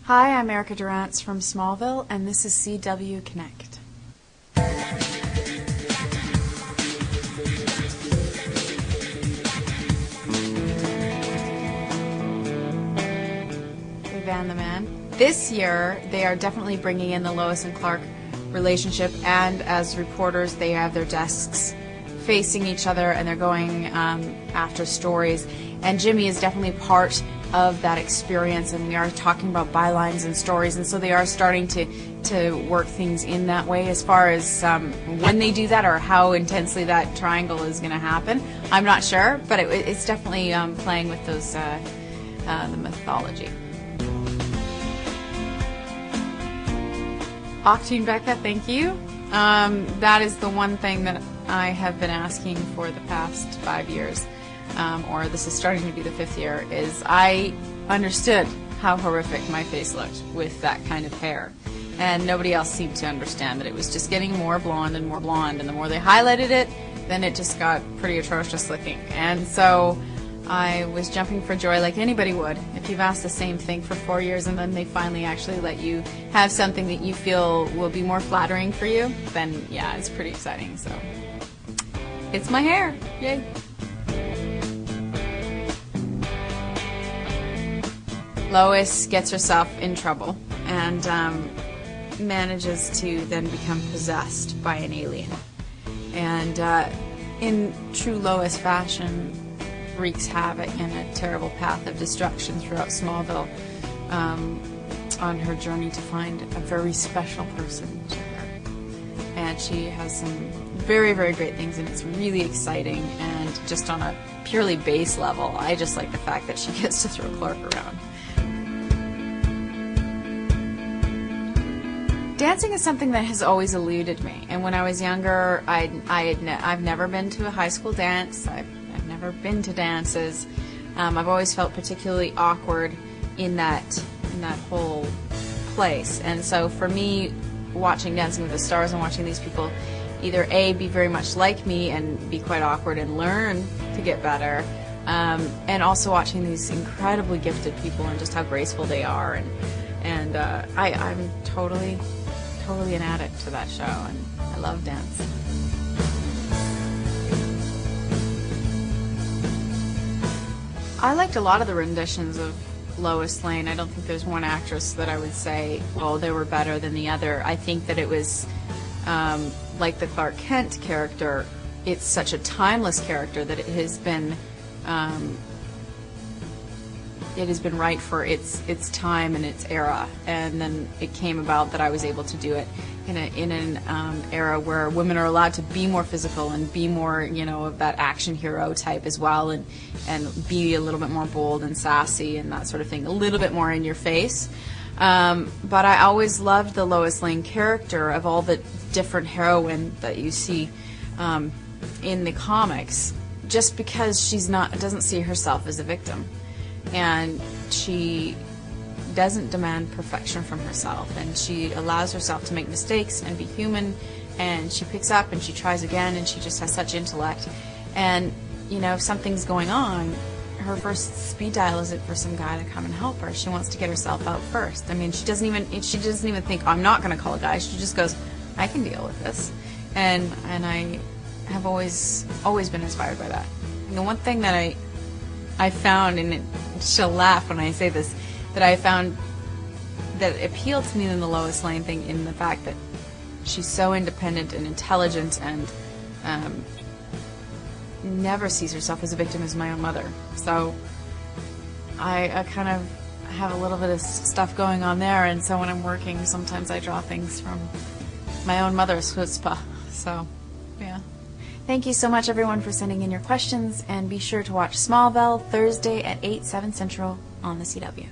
Hi, I'm Erica Durace from Smallville, and this is CW Connect. Hey, Van the Man. This year, they are definitely bringing in the Lois and Clark relationship, and as reporters, they have their desks facing each other, and they're going after stories. And Jimmy is definitely part of that experience, and we are talking about bylines and stories, and so they are starting to work things in that way. As far as when they do that or how intensely that triangle is going to happen, I'm not sure, but it's definitely playing with those the mythology. Octane Becca, thank you. That is the one thing that I have been asking for the past 5 years. Or this is starting to be the 5th year, is I understood how horrific my face looked with that kind of hair. And nobody else seemed to understand that it was just getting more blonde, and the more they highlighted it, then it just got pretty atrocious looking. And so I was jumping for joy like anybody would. If you've asked the same thing for 4 years and then they finally actually let you have something that you feel will be more flattering for you, then yeah, it's pretty exciting. So it's my hair. Yay. Lois gets herself in trouble and manages to then become possessed by an alien. And in true Lois fashion, wreaks havoc in a terrible path of destruction throughout Smallville on her journey to find a very special person to her. And she has some very, very great things, and it's really exciting. And just on a purely base level, I just like the fact that she gets to throw Clark around. Dancing is something that has always eluded me, and when I was younger, I've never been to a high school dance. I've never been to dances. I've always felt particularly awkward in that whole place, and so for me, watching Dancing with the Stars and watching these people either A, be very much like me and be quite awkward and learn to get better, and also watching these incredibly gifted people and just how graceful they are, and I'm totally an addict to that show, and I love dance. I liked a lot of the renditions of Lois Lane. I don't think there's one actress that I would say, oh, they were better than the other. I think that it was like the Clark Kent character. It's such a timeless character that it has been right for its time and its era, and then it came about that I was able to do it in an era where women are allowed to be more physical and be more, of that action hero type as well, and be a little bit more bold and sassy and that sort of thing, a little bit more in your face. But I always loved the Lois Lane character of all the different heroine that you see in the comics, just because she doesn't see herself as a victim. And she doesn't demand perfection from herself, and she allows herself to make mistakes and be human, and she picks up and she tries again, and she just has such intellect. And if something's going on, her first speed dial isn't for some guy to come and help her. She wants to get herself out first. I mean, she doesn't even think, I'm not going to call a guy. She just goes, I can deal with this. And I have always been inspired by that. And the one thing that I found, and she'll laugh when I say this, that I found that appealed to me in the Lois Lane thing, in the fact that she's so independent and intelligent and never sees herself as a victim as my own mother. So I kind of have a little bit of stuff going on there, and so when I'm working, sometimes I draw things from my own mother's chutzpah. So, yeah. Thank you so much, everyone, for sending in your questions, and be sure to watch Smallville Thursday at 8, 7 Central on the CW.